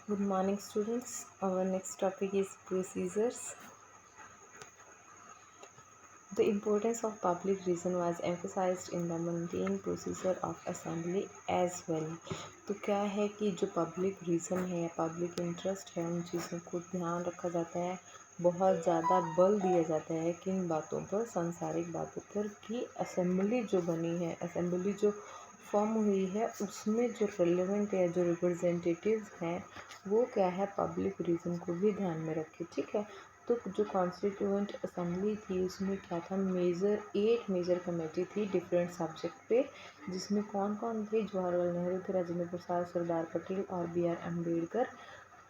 Good morning, students. Our next topic is procedures. The importance of public reason was emphasized in the mundane procedure of assembly as well. तो क्या है कि जो public reason है या public interest है उन चीज़ों को ध्यान रखा जाता है, बहुत ज़्यादा बल दिया जाता है किन बातों पर, सांसारिक बातों पर, कि असेंबली जो बनी है, असेंबली जो फॉर्म हुई है उसमें जो रेलेवेंट या जो रिप्रेजेंटेटिव्स हैं वो क्या है, पब्लिक रीज़न को भी ध्यान में रखे। ठीक है, तो जो कॉन्स्टिट्यूएंट असेंबली थी उसमें क्या था, एट मेजर कमेटी थी डिफरेंट सब्जेक्ट पे, जिसमें कौन कौन थे, जवाहरलाल नेहरू थे, राजेंद्र प्रसाद, सरदार पटेल और B R Ambedkar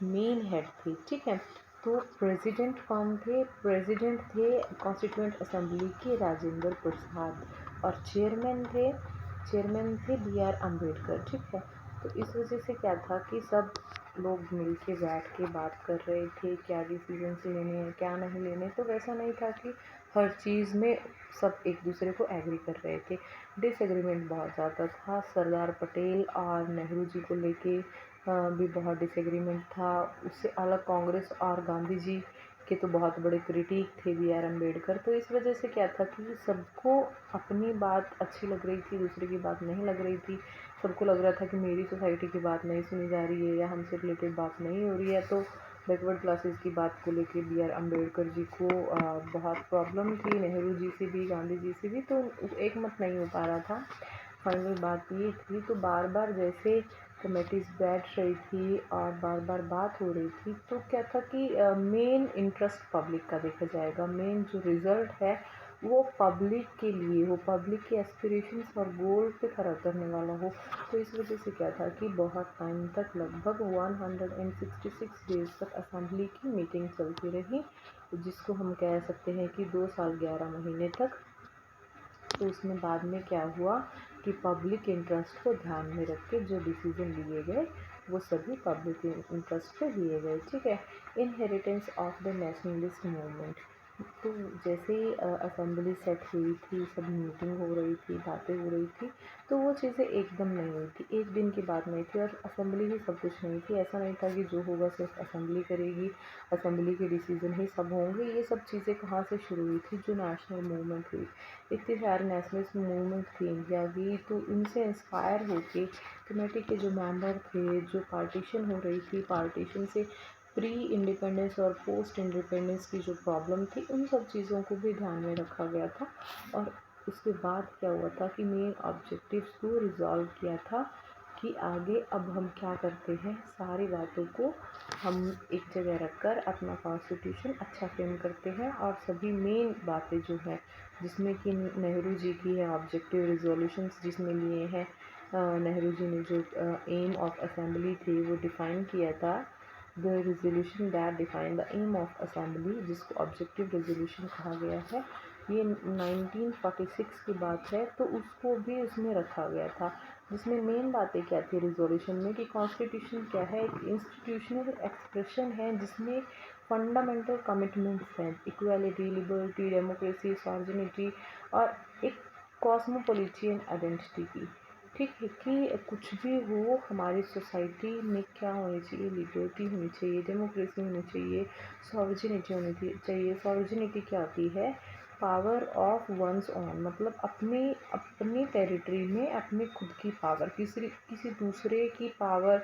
main head थे। ठीक है, तो प्रेसिडेंट कौन थे, प्रेसिडेंट थे कॉन्स्टिट्यूएंट असेंबली के राजेंद्र प्रसाद और चेयरमैन थे बी आर अम्बेडकर। ठीक है, तो इस वजह से क्या था कि सब लोग मिल के बैठ के बात कर रहे थे क्या डिसीजंस लेने हैं क्या नहीं लेने। तो वैसा नहीं था कि हर चीज़ में सब एक दूसरे को एग्री कर रहे थे, डिसएग्रीमेंट बहुत ज़्यादा था। सरदार पटेल और नेहरू जी को लेके भी बहुत डिसएग्रीमेंट था। उससे अलग कांग्रेस और गांधी जी के तो बहुत बड़े क्रिटिक थे बी आर अम्बेडकर। तो इस वजह से क्या था कि सबको अपनी बात अच्छी लग रही थी, दूसरे की बात नहीं लग रही थी। सबको लग रहा था कि मेरी सोसाइटी की बात नहीं सुनी जा रही है या हमसे रिलेटेड बात नहीं हो रही है। तो बैकवर्ड क्लासेस की बात को लेके बी आर अम्बेडकर जी को बहुत प्रॉब्लम थी, नेहरू जी से भी गांधी जी से भी, तो एक मत नहीं हो पा रहा था। फाइनल बात ये थी, तो बार बार जैसे कमेटीज़ बैठ रही थी और बार बार बात हो रही थी, तो क्या था कि मेन इंटरेस्ट पब्लिक का देखा जाएगा, मेन जो रिज़ल्ट है वो पब्लिक के लिए हो, पब्लिक की एस्पिरेशंस और गोल पे खरा करने वाला हो। तो इस वजह से क्या था कि बहुत टाइम तक, लगभग 166 डेज तक असेंबली की मीटिंग चलती रही, जिसको हम कह सकते हैं कि 2 साल 11 महीने तक। तो उसमें बाद में क्या हुआ कि पब्लिक इंटरेस्ट को ध्यान में रख के जो डिसीजन लिए गए वो सभी पब्लिक इंटरेस्ट पे लिए गए। ठीक है, inheritance of the nationalist movement. तो जैसे ही असेंबली सेट हुई थी, सब मीटिंग हो रही थी, बातें हो रही थी, तो वो चीज़ें एकदम नहीं हुई थी, एक दिन की बात नहीं थी और असेंबली ही सब कुछ नहीं थी। ऐसा नहीं था कि जो होगा सिर्फ असेंबली करेगी, असेंबली के डिसीजन ही सब होंगे। ये सब चीज़ें कहाँ से शुरू हुई थी, जो नेशनल मूवमेंट हुई, इतनी सारी नेशनलिस्ट मूवमेंट थी इंडिया की, तो इनसे इंस्पायर होके कमेटी के जो मेंबर थे, जो पार्टीशन हो रही थी, पार्टीशन से प्री इंडिपेंडेंस और पोस्ट इंडिपेंडेंस की जो प्रॉब्लम थी, उन सब चीज़ों को भी ध्यान में रखा गया था। और उसके बाद क्या हुआ था कि मेन ऑब्जेक्टिव्स को रिजॉल्व किया था कि आगे अब हम क्या करते हैं, सारी बातों को हम एक जगह रखकर अपना कॉन्स्टिट्यूशन अच्छा फ्रेम करते हैं। और सभी मेन बातें जो हैं, जिसमें कि नेहरू जी की है ऑब्जेक्टिव रिजोल्यूशंस जिसमें लिए हैं, नेहरू जी ने जो एम ऑफ असेंबली थे वो डिफ़ाइन किया था, the resolution that define the aim of assembly, जिसको ऑब्जेक्टिव रेजोल्यूशन कहा गया है, ये 1946 की बात है। तो उसको भी उसमें रखा गया था, जिसमें मेन बातें क्या थी रिजोल्यूशन में कि कॉन्स्टिट्यूशन क्या है, एक इंस्टीट्यूशनल एक्सप्रेशन है जिसमें फंडामेंटल कमिटमेंट्स हैं, इक्वालिटी, लिबर्टी, डेमोक्रेसी, सॉवर्निटी और एक कॉस्मोपॉलिटियन आइडेंटिटी की। ठीक है, कि कुछ भी हो हमारी सोसाइटी में क्या होनी चाहिए, लिबर्टी होनी चाहिए, डेमोक्रेसी होनी चाहिए, सॉवर्निटी होनी चाहिए। सॉवर्निटी क्या होती है, पावर ऑफ वंस ओन, मतलब अपनी अपनी टेरिटरी में अपनी खुद की पावर, किसी दूसरे की पावर,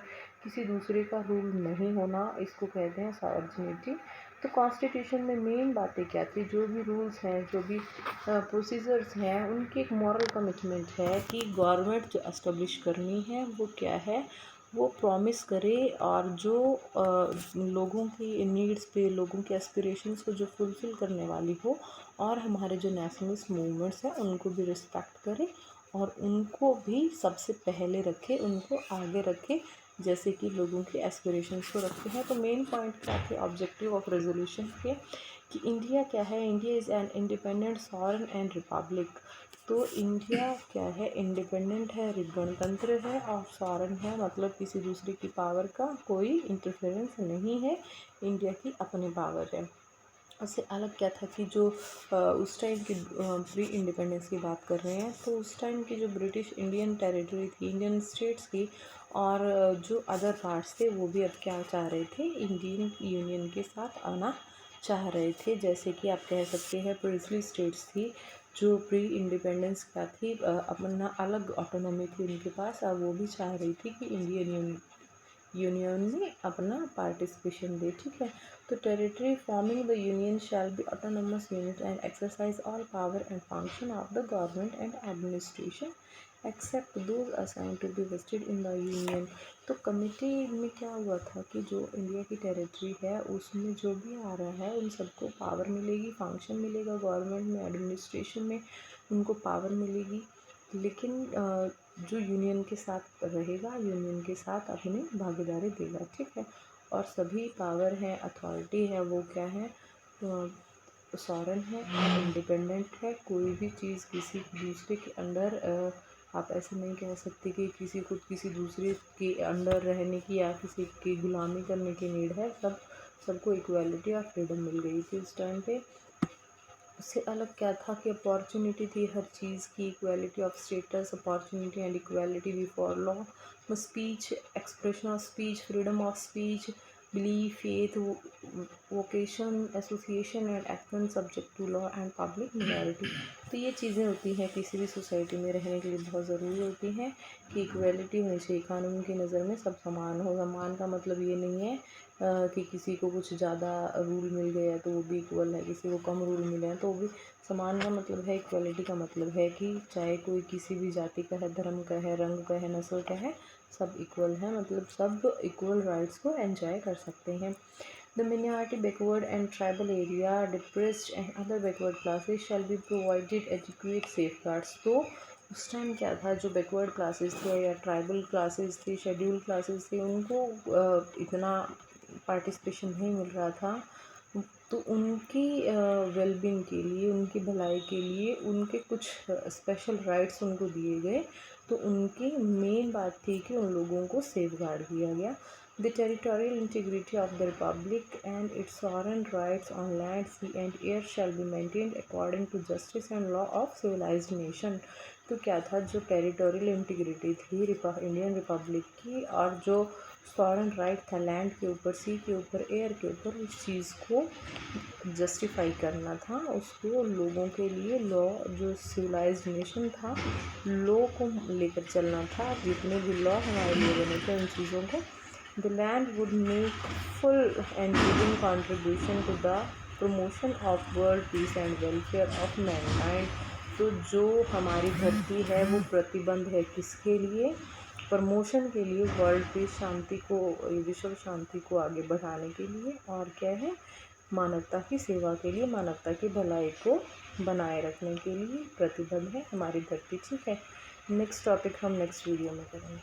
किसी दूसरे का रूल नहीं होना, इसको कहते हैं सॉवर्निटी। तो कॉन्स्टिट्यूशन में मेन बातें क्या थी, जो भी रूल्स हैं, जो भी प्रोसीजर्स हैं, उनकी एक मॉरल कमिटमेंट है कि गवर्नमेंट जो एस्टेब्लिश करनी है वो क्या है, वो प्रॉमिस करे और जो लोगों की नीड्स पे, लोगों के एस्पिरेशंस को जो फुलफ़िल करने वाली हो, और हमारे जो नेशनलिस्ट मूवमेंट्स हैं उनको भी रिस्पेक्ट करे और उनको भी सबसे पहले रखे, उनको आगे रखे, जैसे कि लोगों के एस्पिरेशंस को रखते हैं। तो मेन पॉइंट क्या थे ऑब्जेक्टिव ऑफ रेजोल्यूशन के, कि इंडिया क्या है, India is an independent sovereign and Republic. तो इंडिया क्या है, इंडिपेंडेंट है, गणतंत्र है और सॉवरेन है, मतलब किसी दूसरे की पावर का कोई इंटरफेरेंस नहीं है, इंडिया की अपनी पावर है। उससे अलग क्या था कि जो उस टाइम की प्री इंडिपेंडेंस की बात कर रहे हैं, तो उस टाइम की जो ब्रिटिश इंडियन टेरिटरी थी, इंडियन स्टेट्स की, और जो अदर पार्ट्स थे वो भी अब क्या चाह रहे थे, इंडियन यूनियन के साथ आना चाह रहे थे। जैसे कि आप कह सकते हैं प्रिंसली स्टेट्स थी जो प्री इंडिपेंडेंस क्या थी, अपना अलग ऑटोनॉमी थी उनके पास, अब वो भी चाह रही थी कि इंडियन यूनियन में अपना पार्टिसिपेशन दे। ठीक है, तो territory forming the union shall be autonomous unit and exercise all power and function of the government and administration except those assign to be vested in the union. तो committee में क्या हुआ था कि जो इंडिया की टेरिटरी है उसमें जो भी आ रहा है उन सबको पावर मिलेगी, फंक्शन मिलेगा, गवर्नमेंट में, एडमिनिस्ट्रेशन में उनको पावर मिलेगी, लेकिन जो यूनियन के साथ रहेगा यूनियन के साथ अपनी भागीदारी देगा। ठीक है, और सभी पावर है, अथॉरिटी है, वो क्या है, सॉवरेन है और इंडिपेंडेंट है। कोई भी चीज़ किसी दूसरे के अंडर आप ऐसे नहीं कह सकते कि किसी को किसी दूसरे के अंडर रहने की या किसी की गुलामी करने की नीड है। सबको इक्वालिटी और फ्रीडम मिल गई थी उस टाइम पे। उससे अलग क्या था कि अपॉर्चुनिटी थी हर चीज़ की, equality of status, opportunity and equality before law, speech, expression of speech, freedom of speech, belief, faith, vocation, association and action subject to law and public majority. तो ये चीज़ें होती हैं किसी भी सोसाइटी में रहने के लिए बहुत ज़रूरी होती हैं कि इक्वालिटी होनी चाहिए, कानून की नज़र में सब समान हो। समान का मतलब ये नहीं है कि किसी को कुछ ज़्यादा रूल मिल गया तो वो भी इक्वल है, किसी को कम रूल मिले हैं तो वो भी समान। का मतलब है, इक्वलिटी का मतलब है कि चाहे कोई किसी भी जाति का है, धर्म का है, रंग का है, नस्ल का है, सब इक्वल है, मतलब सब इक्वल राइट्स को एंजॉय कर सकते हैं। The minority backward and tribal area, depressed and other backward classes shall be provided adequate safeguards। तो उस टाइम क्या था, जो बैकवर्ड क्लासेस थे या ट्राइबल क्लासेस थे, शेड्यूल क्लासेस थे, उनको इतना पार्टिसिपेशन नहीं मिल रहा था, तो उनकी वेलबींग के लिए, उनकी भलाई के लिए उनके कुछ स्पेशल राइट्स उनको दिए गए। तो उनकी मेन बात थी कि उन लोगों को सेफ गार्ड किया गया। The territorial integrity of the republic and its sovereign rights on land, sea and air shall be maintained according to justice and law of civilised nation. तो क्या था, जो टेरिटोरियल इंटीग्रिटी थी इंडियन रिपब्लिक की, और जो फॉरेन राइट था land के ऊपर, सी के ऊपर, एयर के ऊपर, उस चीज़ को जस्टिफाई करना था, उसको लोगों के लिए लॉ, जो सिविलाइज्ड नेशन था, लॉ को लेकर चलना था। जितने भी लॉ हमारे लिए बने थे उन चीज़ों को, the land would make full and giving contribution to the promotion of world peace and welfare of mankind. तो जो हमारी धरती है वो प्रतिबंध है किसके लिए, प्रमोशन के लिए, वर्ल्ड पीस, शांति को, विश्व शांति को आगे बढ़ाने के लिए, और क्या है, मानवता की सेवा के लिए, मानवता की भलाई को बनाए रखने के लिए प्रतिबद्ध है हमारी धरती। ठीक है, नेक्स्ट टॉपिक हम नेक्स्ट वीडियो में करेंगे।